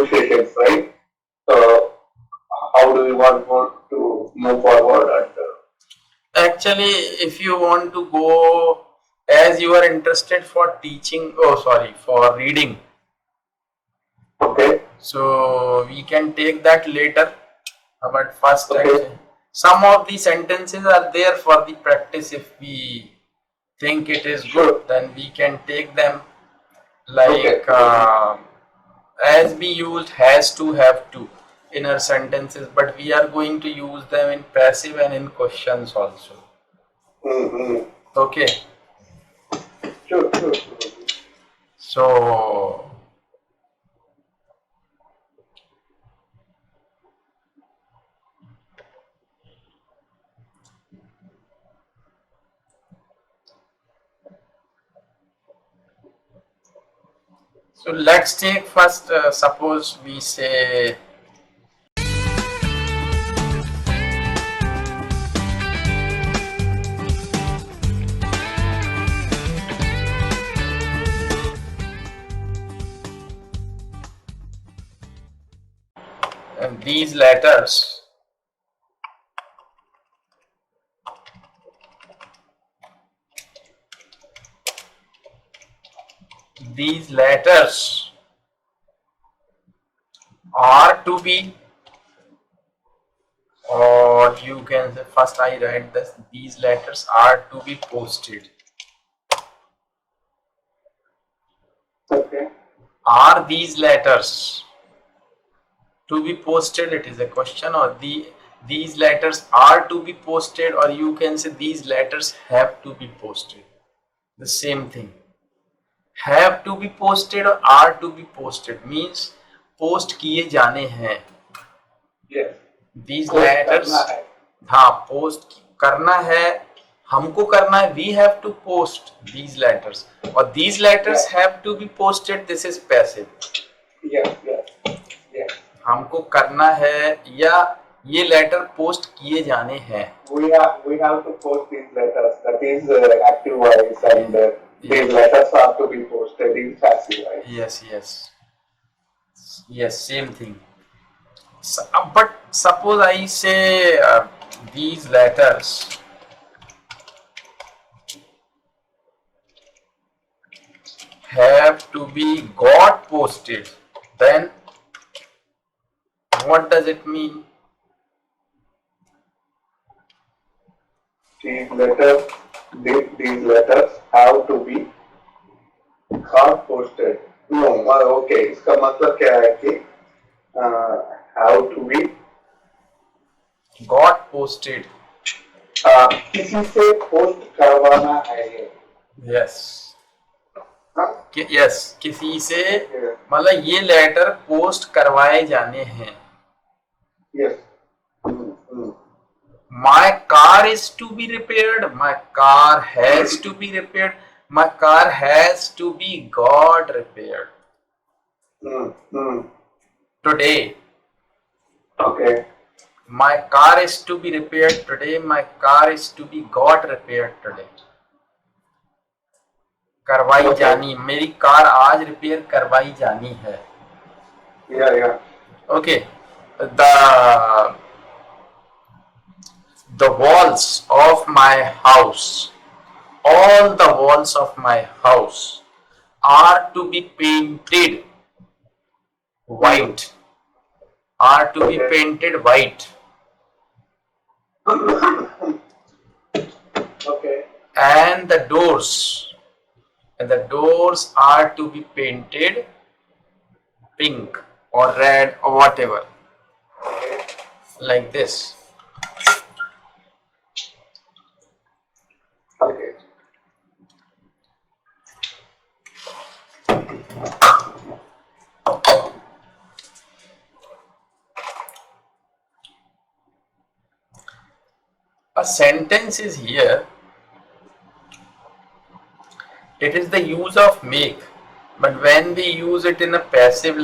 negotiations, right? So how do you want to move forward? And Actually, if you want to go, as you are interested for teaching, oh sorry, for reading, okay, so we can take that later. But first, okay, actually, some of the sentences are there for the practice. If we think it is sure, good, then we can take them. okay, Like as we used has to, have to in our sentences, but we are going to use them in passive and in questions also. mm-hmm. Okay, Sure, sure, sure. so let's take first, suppose we say these letters are to be, or you can say, first I write this, these letters are to be posted. Okay. Are these letters to be posted? It is a question. Or these letters are to be posted, or you can say these letters have to be posted. The same thing. Have to be posted or are to be posted means post किए जाने हैं. Yes. These Post letters, करना है. हाँ post करना है, हमको करना है. We have to post these letters, or these letters have to be posted. This is passive. Yes, yes, yes. हमको करना है या ये लेटर पोस्ट किए जाने हैं. We have to post these letters. That is active voice, and these letters are to be posted in passive voice. Yes, yes, yes, same thing. So, but suppose I say these letters have to be got posted, then what does it mean? These letters have to be got posted. No, okay. इसका मतलब क्या है कि have to be got posted. किसी से post करवाना है ये. Yes. यस, किसी से मतलब ये लेटर पोस्ट करवाए जाने हैं. Yes. My car is to be repaired. My car has to be repaired. My car has to be got repaired. Today. Okay. My car is to be repaired today. My car is to be got repaired today. करवाई जानी, मेरी car आज repair करवाई जानी है. Yeah. Okay. The walls of my house, all the walls of my house are to be painted white. Are to be painted white. Okay. And the doors are to be painted pink or red or whatever, like this. Okay. A sentence is here. It is the use of make, but when we use it in a passive,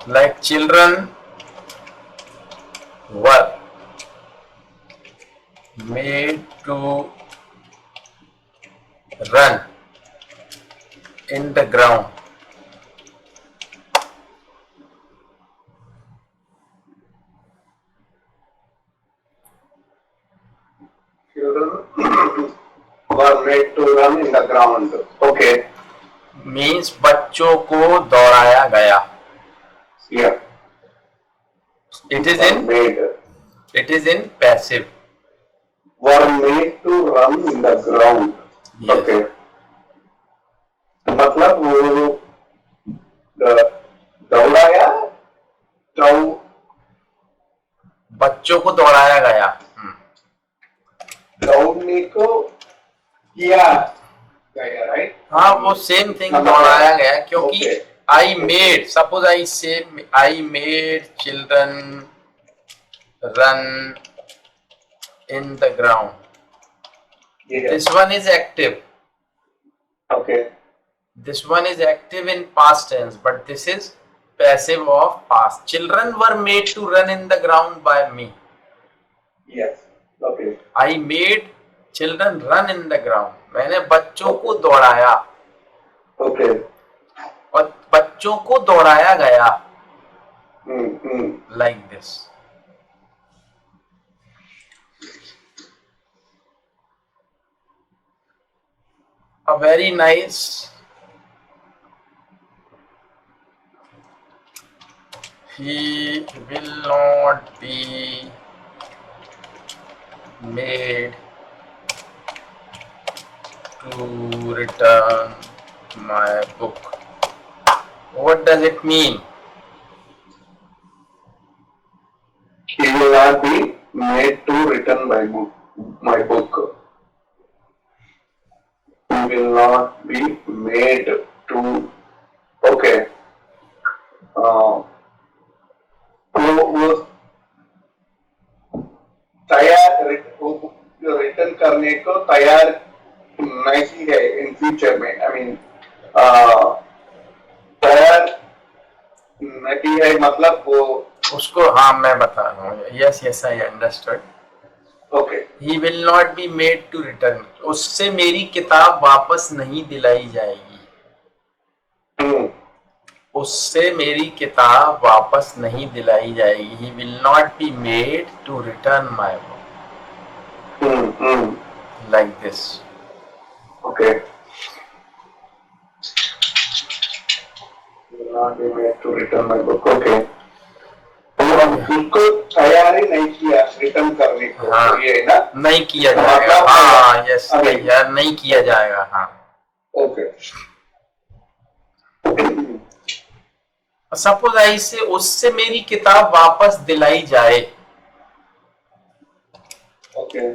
like children were made to run in the ground. Children were made to run in the ground. Okay. Means बच्चों को दौड़ाया गया. Yeah. It is in Made. it is in passive. Were made to run in the ground. Yes. Okay. मतलब वो दौड़ाया बच्चों को दौड़ाया गया. दौड़ने को किया गया, राइट? हाँ, वो सेम थिंग दौड़ाया गया क्योंकि I made, suppose I say I made children run in the ground. Yeah. This one is active. Okay. This one is active in past tense, but this is passive of past. Children were made to run in the ground by me. Yes. Okay. I made children run in the ground. मैंने बच्चों को दौड़ाया. Okay. और बच्चों को दौड़ाया गया. Like this. A very nice. He will not be made to return my book. What does it mean? He will not be made to return my book. He will not be made to. Okay. वो तैयार return करने को तैयार नहीं है in future में. I mean तैयार नहीं है मतलब वो उसको. हाँ, मैं बता रहा हूँ. Yes I understood. Okay. He will not be made to return. उससे मेरी किताब वापस नहीं दिलाई जाएगी. उससे मेरी किताब वापस नहीं दिलाई जाएगी. He will not be made to return my book. Like this. Okay. not be made to return my book. Okay. उसको तैयारी नहीं किया रिटर्न करने को. हाँ, ये ना नहीं किया जाएगा. हाँ, यस यार, नहीं किया जाएगा. हाँ. ओके. सपोज आई से उससे मेरी किताब वापस दिलाई जाए. ओके.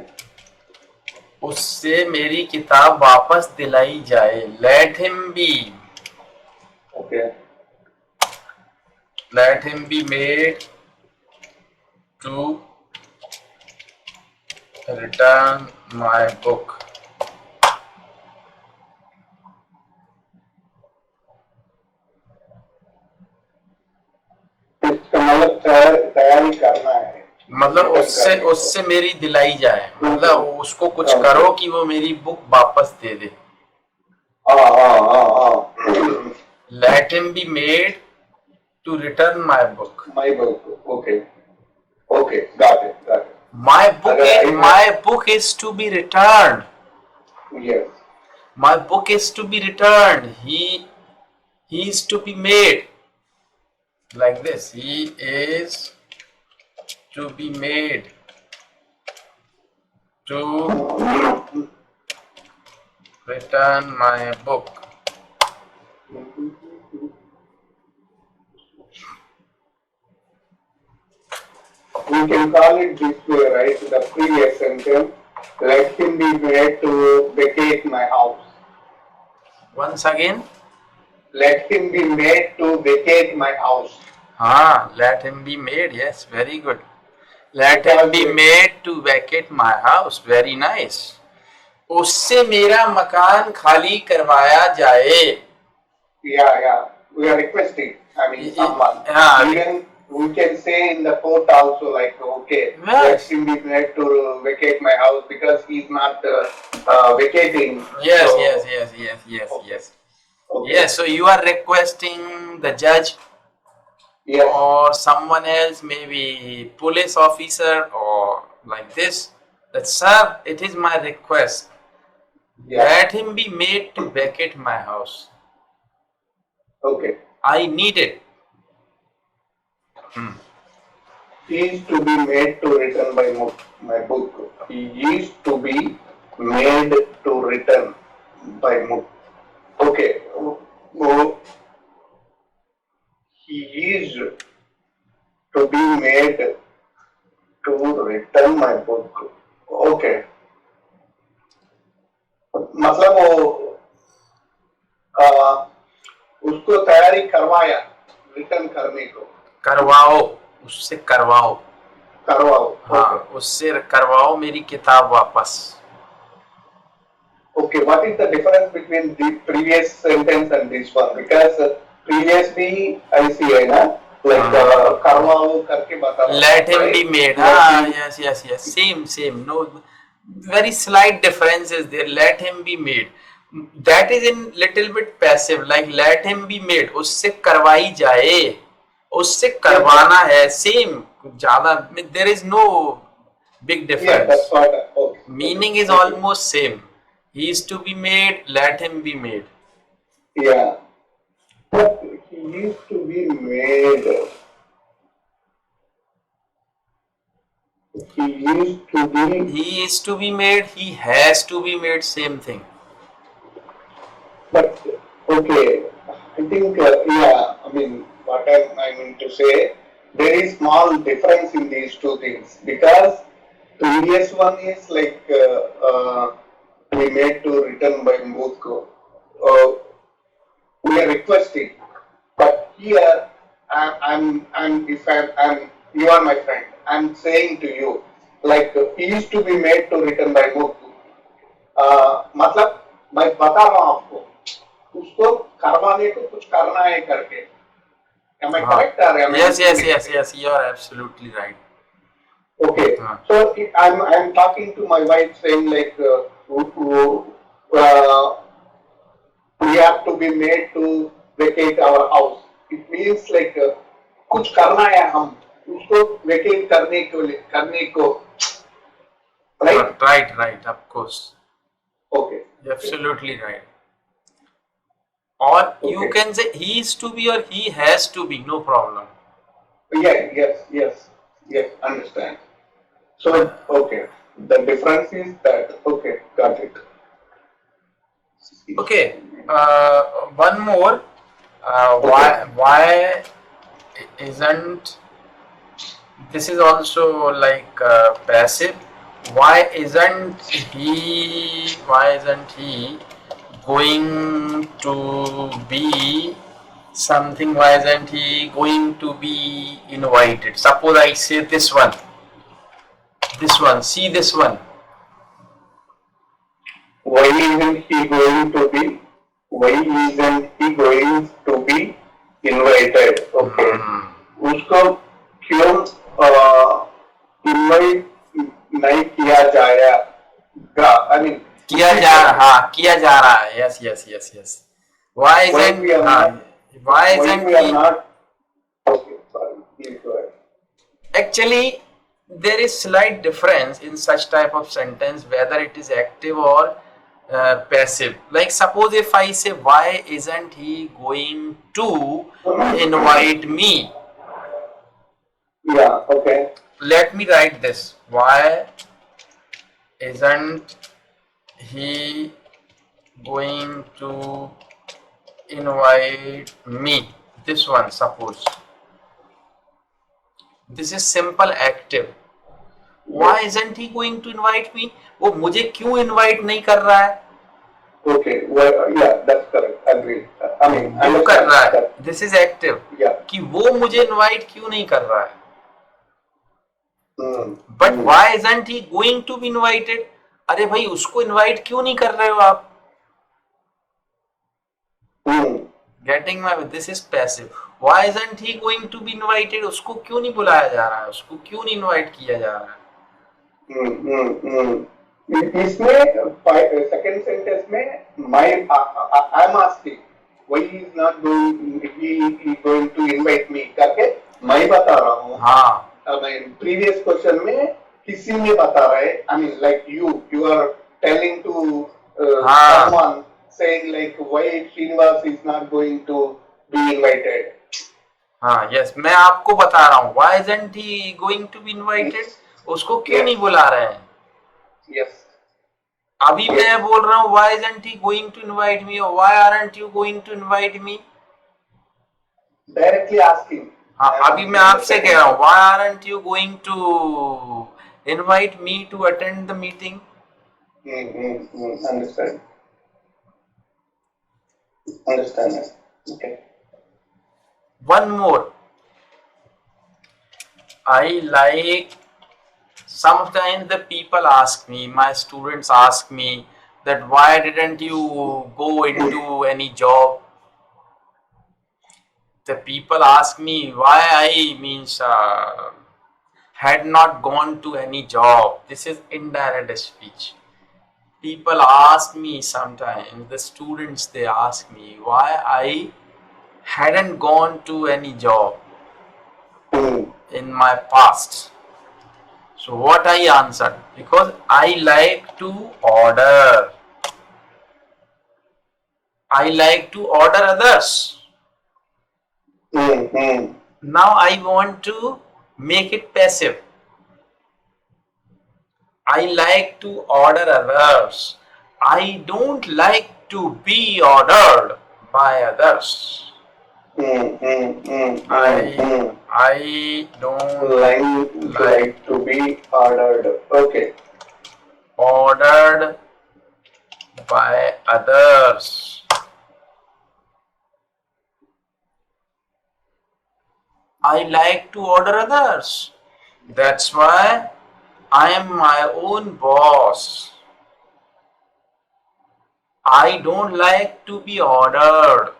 उससे मेरी किताब वापस दिलाई जाए. Let him B. Okay. Let him be made to return my book. इसका मतलब तैयारी करना है. मतलब उससे मेरी दिलाई जाए. मतलब उसको कुछ करो कि वो मेरी बुक वापस दे दे. Let him be made to return my book. My book. Okay. Okay. Got it. My book is to be returned. Yes. My book is to be returned. He is to be made. Like this. He is to be made to return my book. We can call it this way, right? The previous sentence. Let him be made to vacate my house. Once again. Let him be made to vacate my house. Let him be made. Yes, very good. Let him be made to vacate my house. Very nice. उससे मेरा मकान खाली करवाया जाए. Yeah. We are requesting. I mean, someone. Even we can say in the court also, like, okay, let him be made to vacate my house because he's not vacating. Yes. Okay. Yes, so you are requesting the judge Yes. or someone else, maybe police officer or like this, that sir, it is my request. Yeah. Let him be made to vacate my house. Okay. I need it. He is to be made to return my book. He is to be made to return by book. Okay. Oh, he is to be made to return my book. Okay. मतलब वो उसको तैयारी करवाया return करने को. करवाओ, उससे करवाओ. करवाओ. हाँ, उससे करवाओ मेरी किताब वापस. Okay, what is the difference between the previous sentence and this one? Because previously I see है ना, like करवाओ करके बता. Let him be made. Yes. Same. No, very slight difference is there. Let him be made. That is in little bit passive. Like let him be made. उससे करवाई जाए. उससे करवाना है. Same. ज़्यादा. There is no big difference. Yeah, that's what. Okay. Meaning is almost same. He is to be made. Let him be made. Yeah. But he is to be made. He is to be made. He has to be made. Same thing. But okay, I think yeah. I mean, what I mean to say, there is small difference in these two things because previous one is like we made to return by Mutko. We are requesting, but here you are my friend. I'm saying to you, like he is to be made to return by Mutku. मतलब मैं बता रहा हूँ आपको उसको करवाने को कुछ करना है करके. Am I correct? Yes. You are absolutely right. Okay. So I'm talking to my wife saying like we have to be made to vacate our house. It means like कुछ करना है हम उसको vacate करने को. Right. Of course. Okay. You're absolutely right. Or you can say he is to be or he has to be, no problem. Yes. Understand. So okay, the difference is that okay, got it. Okay, one more. Why isn't this is also like passive? Why isn't he going to be something? Why isn't he going to be invited? Suppose I say this one. See this one. Why isn't he going to be? Invited? Okay. उसको क्यों invite नहीं किया जाएगा? I mean किया जा रहा है. Yes. Why isn't we are not? Okay, sorry. Please go ahead. Actually, there is slight difference in such type of sentence whether it is active or passive. Like suppose if I say why isn't he going to invite me? Yeah. Okay. Let me write this. Why isn't he going to invite me? This one, suppose. This is simple active. Why isn't he going to invite me? वो मुझे क्यों invite नहीं कर रहा है? Okay, well, yeah, that's correct. Agree. I mean, क्यों कर रहा है? This is active. Yeah. कि वो मुझे invite क्यों नहीं कर रहा है? But why isn't he going to be invited? अरे भाई उसको invite क्यों नहीं कर रहे हो आप? Getting my this is passive. Why isn't he going to be invited? उसको क्यों नहीं बुलाया जा रहा है? उसको क्यों नहीं invite किया जा रहा है? इसमें सेकंड सेंटेंस में I'm asking why he is not going, he is going to invite me करके मैं बता रहा हूँ. हाँ I mean, previous question में किसी ने बता रहा है. I mean, like you are telling to हाँ someone saying like why Srinivas is not going to be invited. हाँ यस, मैं आपको बता रहा हूँ why isn't he going to be invited, उसको क्यों नहीं बुला रहे हैं. Yes. अभी मैं बोल रहा हूँ why isn't he going to invite me or why aren't you going to invite me. Directly asking. हाँ अभी मैं आपसे कह रहा हूँ why aren't you going to invite me to attend the meeting. Understand. Understand. Okay. One more, I like, sometimes the people ask me, my students ask me that why didn't you go into any job. The people ask me why I means had not gone to any job. This is indirect speech. People ask me sometimes, the students, they ask me why I hadn't gone to any job in my past. So what I answered, because I like to order. I like to order others. Now I want to make it passive. I like to order others. I don't like to be ordered by others. I don't like to be ordered. Okay. Ordered by others. I like to order others. That's why I am my own boss. I don't like to be ordered.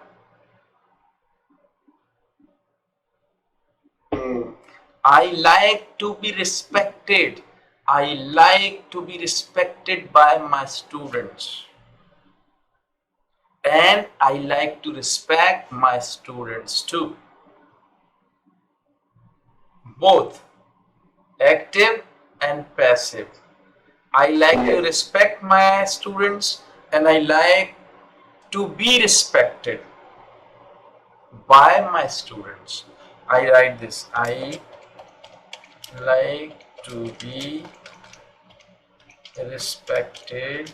I like to be respected. I like to be respected by my students. And I like to respect my students too. Both active and passive. I like to respect my students and I like to be respected by my students. I write this. I like to be respected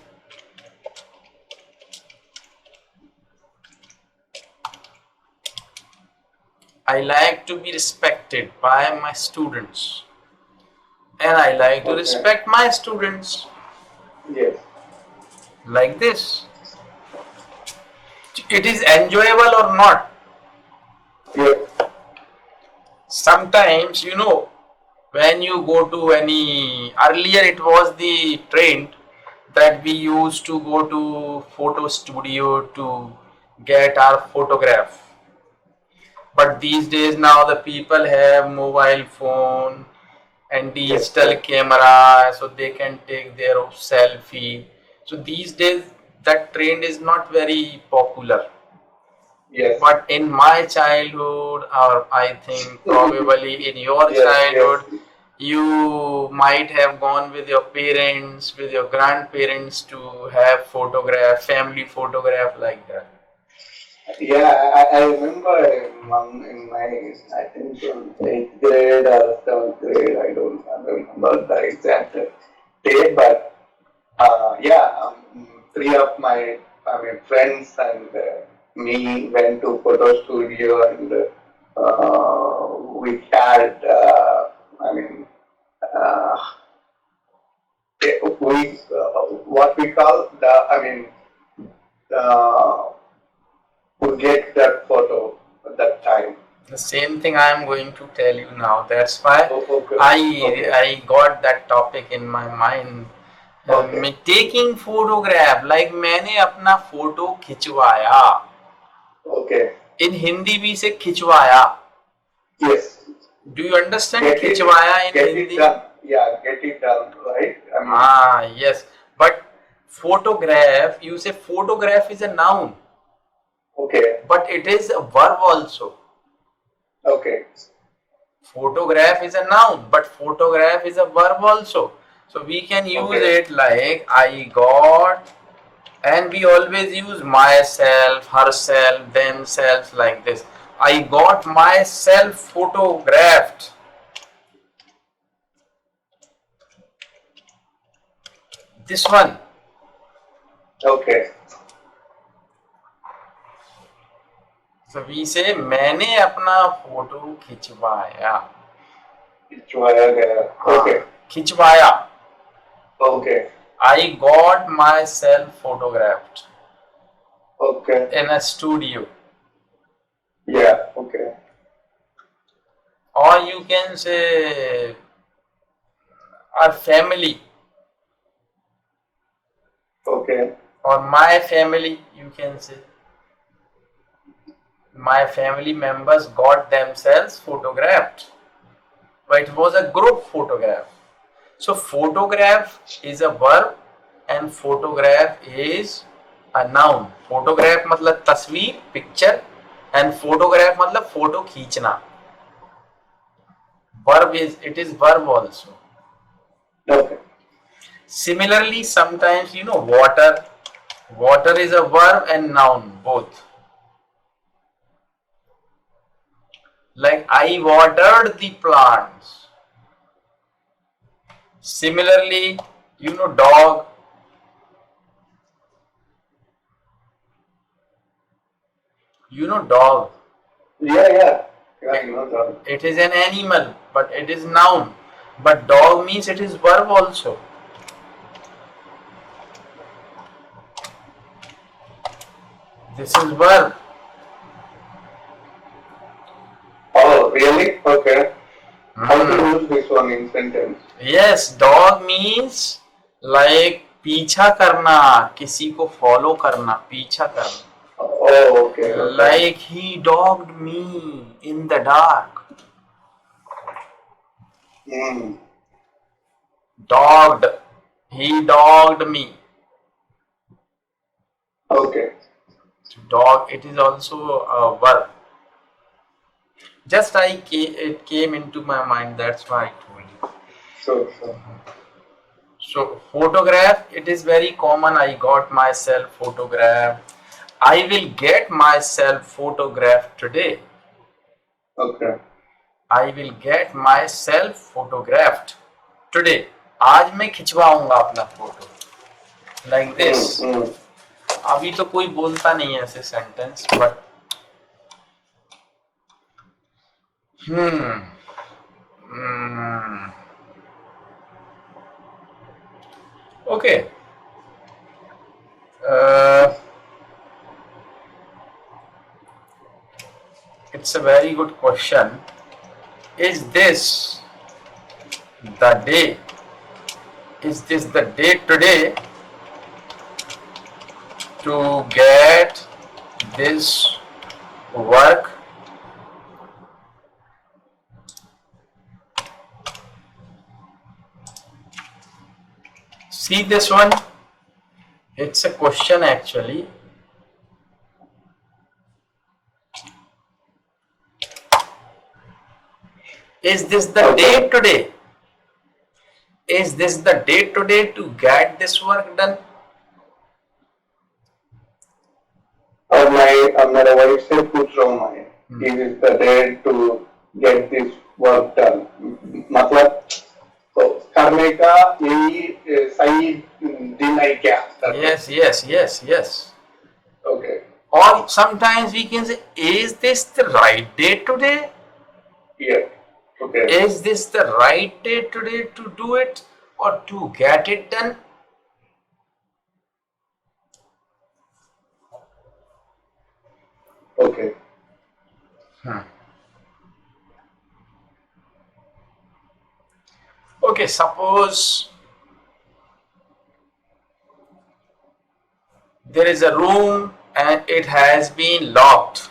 I like to be respected by my students and I like to respect my students. Yes. Like this. It is enjoyable or not? Yes. Sometimes, when you go to any, earlier it was the trend that we used to go to photo studio to get our photograph. But these days now the people have mobile phone and digital camera, so they can take their selfie. So these days that trend is not very popular. Yes. But in my childhood, or I think probably in your childhood, you might have gone with your parents, with your grandparents to have family photograph like that. Yeah, I remember in my, I think 8th grade or 7th grade, I don't remember the exact date, but three of my friends and me went to photo studio and we had, what we call to get that photo at that time. The same thing I am going to tell you now. That's why I got that topic in my mind. Taking photograph, like मैंने अपना photo खिंचवाया. Okay. In Hindi भी से खिंचवाया. Yes. Do you understand खिंचवाया in Hindi? Get it done, right? Yes. But photograph, you say photograph is a noun. Okay. but it is a verb also. Okay. Photograph is a noun, but photograph is a verb also. So we can use Okay. it like I got, and we always use myself, herself, themselves like this. I got myself photographed. This one. Okay. So we say मैंने अपना photo खिंचवाया. खिंचवाया गया. Okay. खिंचवाया. Okay. I got myself photographed Okay. in a studio. Yeah. Okay. Or you can say our family, Okay. or my family, you can say. My family members got themselves photographed. But it was a group photograph. So photograph is a verb and photograph is a noun. Photograph मतलब तस्वीर, picture, and photograph मतलब photo खींचना. Verb is, it is verb also. Okay. Similarly, sometimes water. Water is a verb and noun both. Like I watered the plants. Similarly, dog. Dog. Yeah. Yeah. Yeah. You know that. It is an animal, but it is noun. But dog means it is verb also. This is verb. Oh, really? Okay. How to use this one in sentence? Yes, dog means like पीछा करना, किसी को follow करना, पीछा करना. Oh, okay. Okay. Like he dogged me in the dark. Dogged. He dogged me. Okay. Dog, it is also a verb. Just it came into my mind, that's why I told you. Sure. So photograph, it is very common. I got myself photographed. I will get myself photographed today. Okay. I will get myself photographed today. आज मैं खिंचवाऊंगा अपना photo. Like this. अभी तो कोई बोलता नहीं है ऐसे sentence, but okay. It's a very good question. Is this the day? Is this the day today to get this work? See this one? It's a question actually. Is this the day today? Is this the day today to get this work done? और मेरा wife से पूछ रहा हूँ मैं, is this the day to get this work done? मतलब तो करने का यही सही दिन है क्या? Yes. Okay. Or sometimes we can say, is this the right day today? Yeah. Okay. Is this the right day today to do it or to get it done? Okay. Okay, suppose there is a room and it has been locked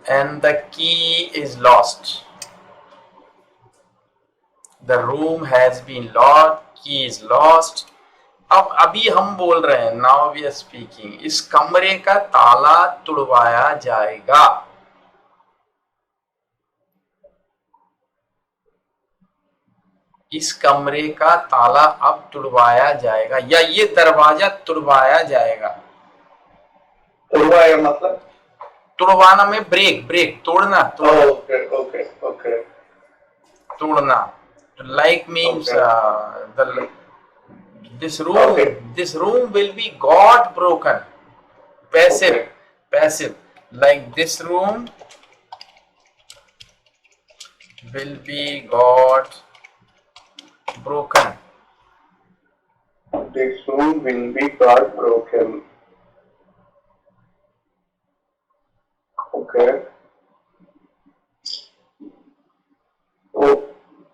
and the key is lost. The room has been locked, key is lost, अब अभी हम बोल रहे हैं, now we are speaking, इस कमरे का ताला तुड़वाया जाएगा। इस कमरे का ताला अब तुड़वाया जाएगा, या ये दरवाजा तुड़वाया जाएगा। तुड़वाया मतलब तुड़वाना में ब्रेक, ब्रेक तोड़ना, ओके ओके ओके तोड़ना, like means Okay. this room, Okay. this room will be got broken. Passive, Okay. passive, like this room will be got broken. This room will be got broken. Okay. Oh,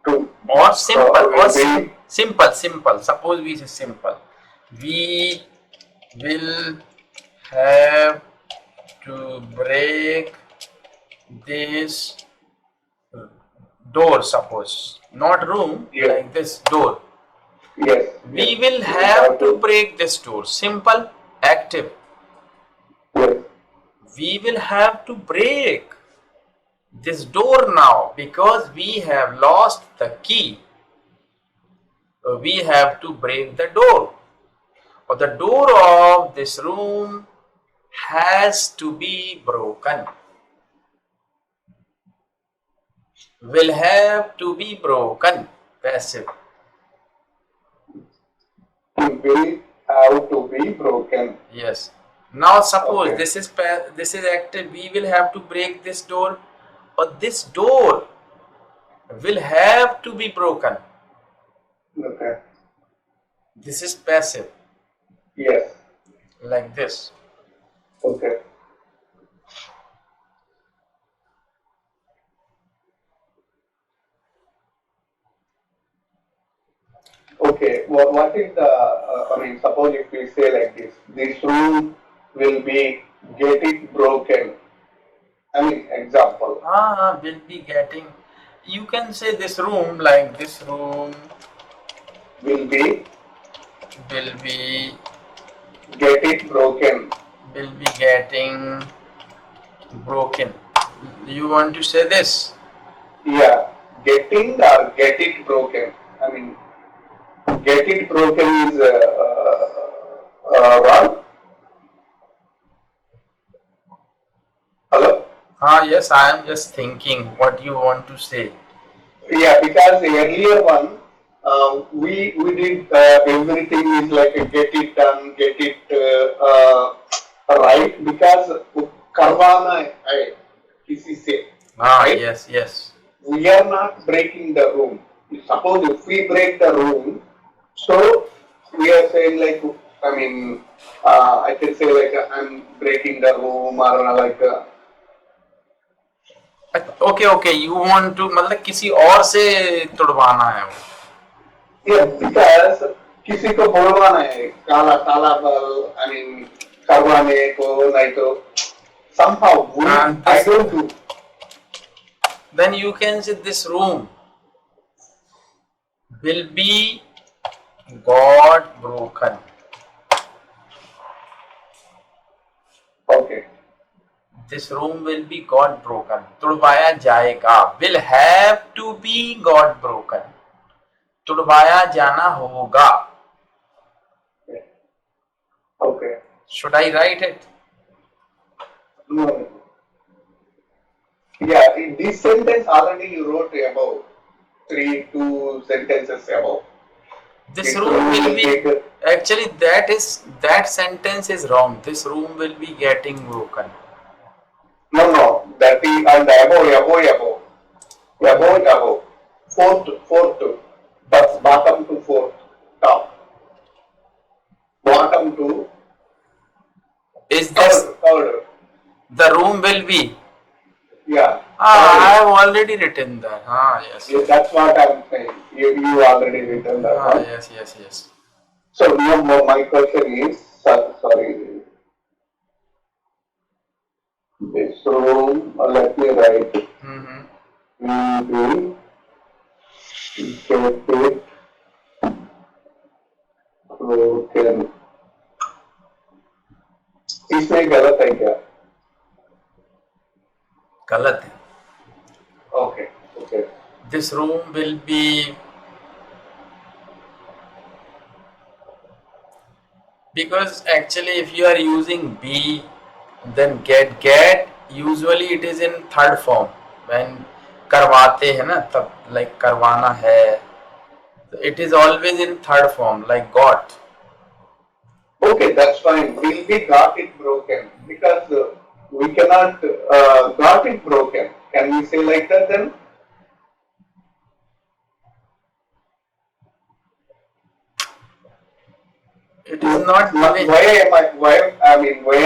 to Or simple, or will be simple. Suppose we say simple. We will have to break this door, suppose, not room, Yeah. like this door. yes. We yes. will have to break this door. Simple, active. Yes. We will have to break this door now because we have lost the key. So we have to break the door. Or the door of this room has to be broken. Will have to be broken. Passive. It will have to be broken. Yes. Now suppose Okay. this is active. We will have to break this door, or this door will have to be broken. Okay. This is passive, Yes. like this. Okay. Okay. What is the? I mean, suppose if we say like this room will be getting broken. I mean, example. Will be getting. You can say this room, like this room Will be will be getting broken. getting broken. You want to say this? Yeah. Getting or get it broken. I mean, get it broken is wrong. Hello. Yes, I am just thinking what you want to say. Yeah, because the earlier one, we did everything is like a get it done, get it right because karvana hai, kisi se. Right? Yes. We are not breaking the room. Suppose if we break the room, so we are saying like, I mean, I can say like I'm breaking the room or like. Okay, you want to, मतलब किसी और से तुड़वाना है वो। Yeah, because किसी को बोलवाना है काला काला I mean करवाने को नहीं तो somehow we I don't do. Then you can say this room will be got broken. Okay. This room will be got broken. तुड़वाया जाएगा. Will have to be got broken. तुड़वाया जाना होगा. Okay. Should I write it? No. Yeah, in this sentence already you wrote about 2 sentences above. This room will be, actually that sentence is wrong. This room will be getting broken. No, that is and above. Fourth, but bottom to fourth, top. Bottom to Is this third. the room will be? Yeah. I have already written that. Yes. Yeah, that's what I'm saying. You already written that one. Yes. So now my question is, sorry, this room, let me write, we will get it broken. इसमें गलत है क्या? गलत है. Okay, okay. This room will be, because actually if you are using be, then get usually it is in third form. When करवाते हैं ना तब, like करवाना है, it is always in third form, like got. Okay, that's fine. Will be got it broken because we cannot got it broken. Can we say like that then? It is not given. Why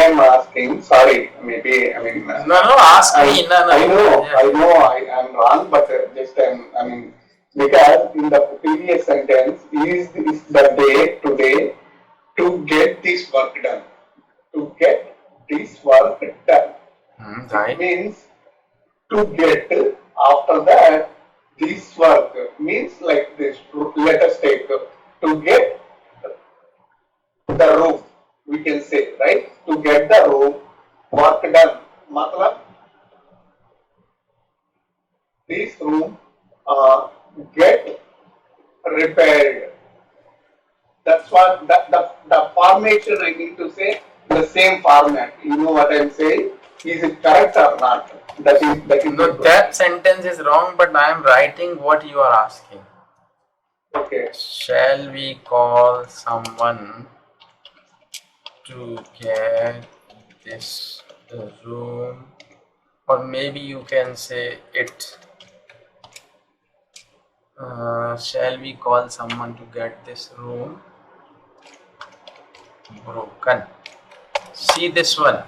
I'm asking? Sorry, maybe I mean. No, ask me. No. I know, I'm wrong, but because in the previous sentence is the day today to get this work done. To get this work done. Right. It means to get after that this work means like this. Let us take to get the room, we can say, right? To get the room work done. Matlab, this room get repaired. That's what the formation I need to say, the same format. You know what I'm saying? Is it correct or not? That is No, that sentence is wrong, but I am writing what you are asking. okay. Shall we call someone to get this room, or maybe you can say it. Shall we call someone to get this room broken? See this one.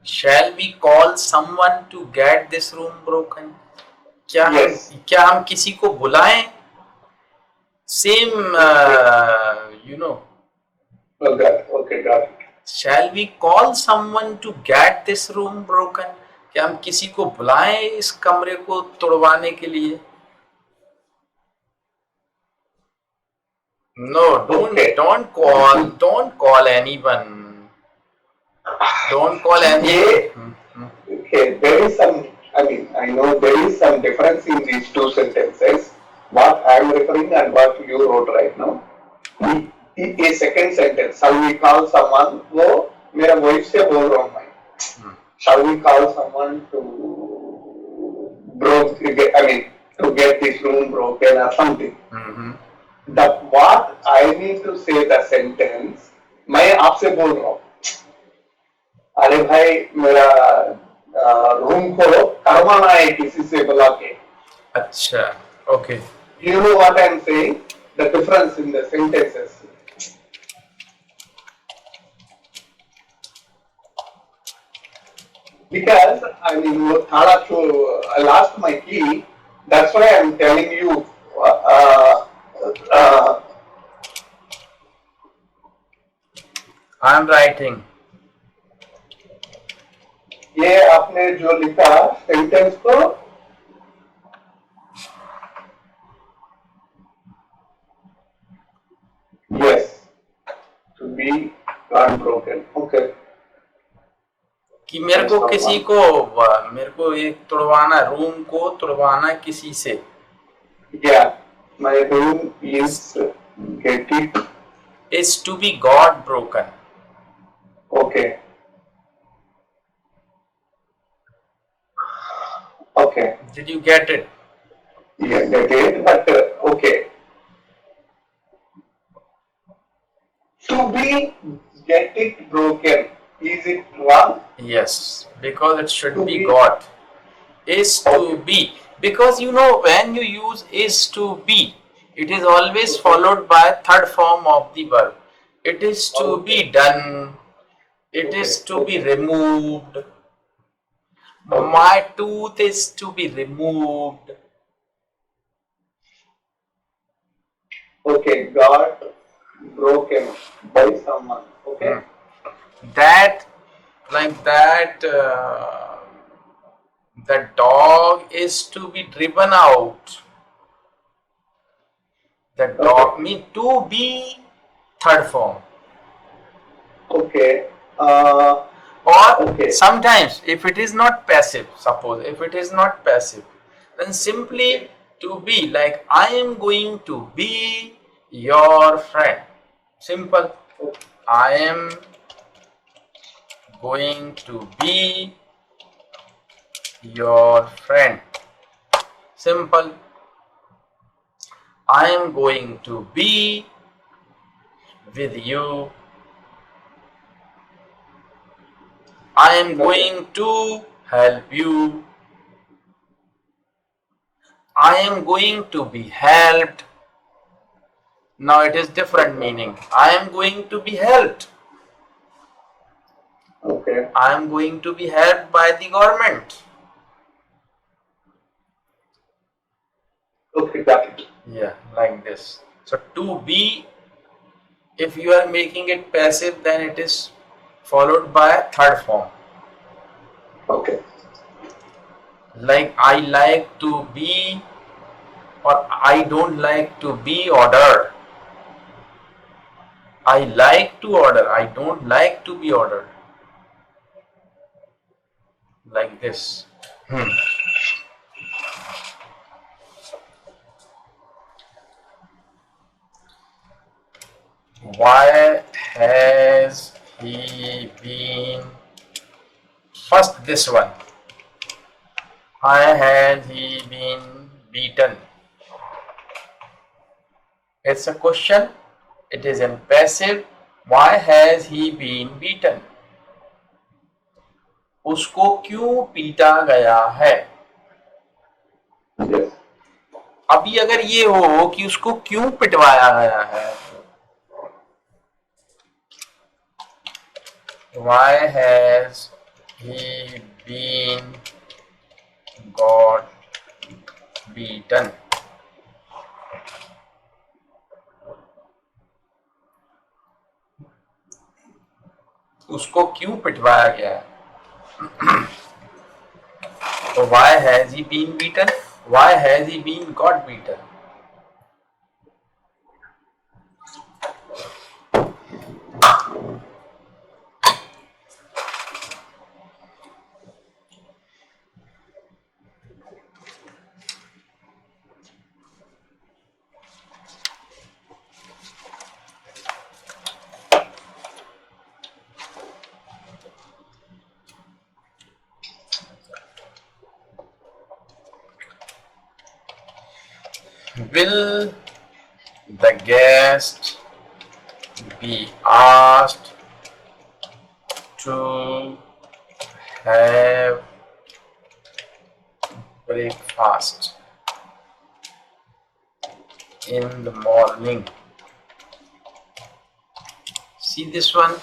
Shall we call someone to get this room broken? क्या हम किसी को बुलाएं? Same, you know. Okay, got it. Shall we call someone to get this room broken? क्या हम किसी को बुलाएं इस कमरे को तोड़वाने के लिए? No, don't call anyone. Don't call anyone. Okay, there is some. I know there is some difference in these two sentences. What I am referring and what you wrote right now. A second sentence. Shall we call someone? वो मेरा voice से बोल रहा हूँ मैं. Shall we call someone to to get this room broken or something? What I need to say the sentence. मैं आपसे बोल रहा हूँ. अरे भाई मेरा रूम खोलो, करवाना है किसी से बुला के. अच्छा, okay. You know what I am saying? The difference in the sentences. Because I lost my key. That's why I am telling you. I am writing. ये आपने जो लिखा सेंटेंस को yes to be unbroken. Okay. कि मेरे को एक तोड़वाना, room को तोड़वाना किसी से. Yeah, my room is to be got broken. Okay. Okay. Did you get it? Yeah, get it, but okay. To be get it broken, is it wrong? Yes, because it should be got. Is to be. Because you know when you use is to be, it is always followed by third form of the verb. It is to be done. It is to be removed. My tooth is to be removed. Okay, got broken. by someone. Okay. That, like that, the dog is to be driven out. The dog mean to be, third form. Okay. Or Okay. sometimes if it is not passive, suppose if it is not passive, then simply to be, like I am going to be your friend. Simple. I am going to be your friend. Simple. I am going to be with you. I am going to help you. I am going to be helped. Now it is different meaning. I am going to be helped. Okay. I am going to be helped by the government. Okay, got it. Yeah, like this. So to be, if you are making it passive, then it is followed by a third form. Okay. Like I like to be, or I don't like to be ordered. I like to order. I don't like to be ordered. Like this. Why has he been, first this one, why has he been beaten? It's a question. It is in passive. Why has he been beaten? उसको क्यों पीटा गया है? Yes. अभी अगर ये हो कि उसको क्यों पिटवाया गया है, why has he been got beaten? उसको क्यों पिटवाया गया है? So why has he been beaten? Why has he been got beaten? Will the guest be asked to have breakfast in the morning? See this one?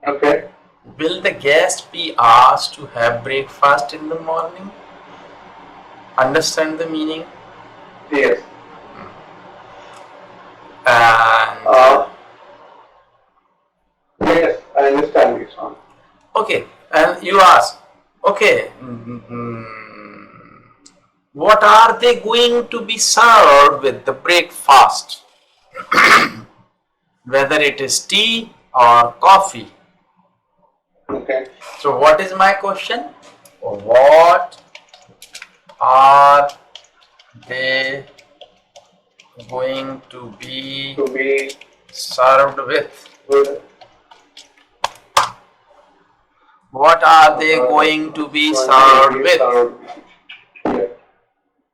Okay. Will the guest be asked to have breakfast in the morning? Understand the meaning? Yes. And yes, I understand this one. okay, and you ask, okay, what are they going to be served with the breakfast? Whether it is tea or coffee. Okay. So what is my question? What are they going to be served with? Good. What are they going to be served with Yeah.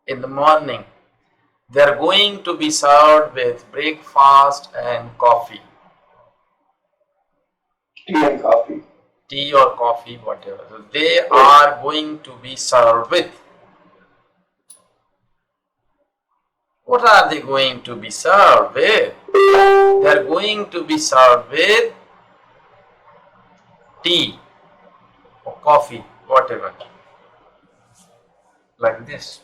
in the morning? They are going to be served with breakfast and coffee. Tea and coffee. Tea or coffee, whatever. So they are going to be served with. What are they going to be served with? They are going to be served with tea or coffee, whatever. like this.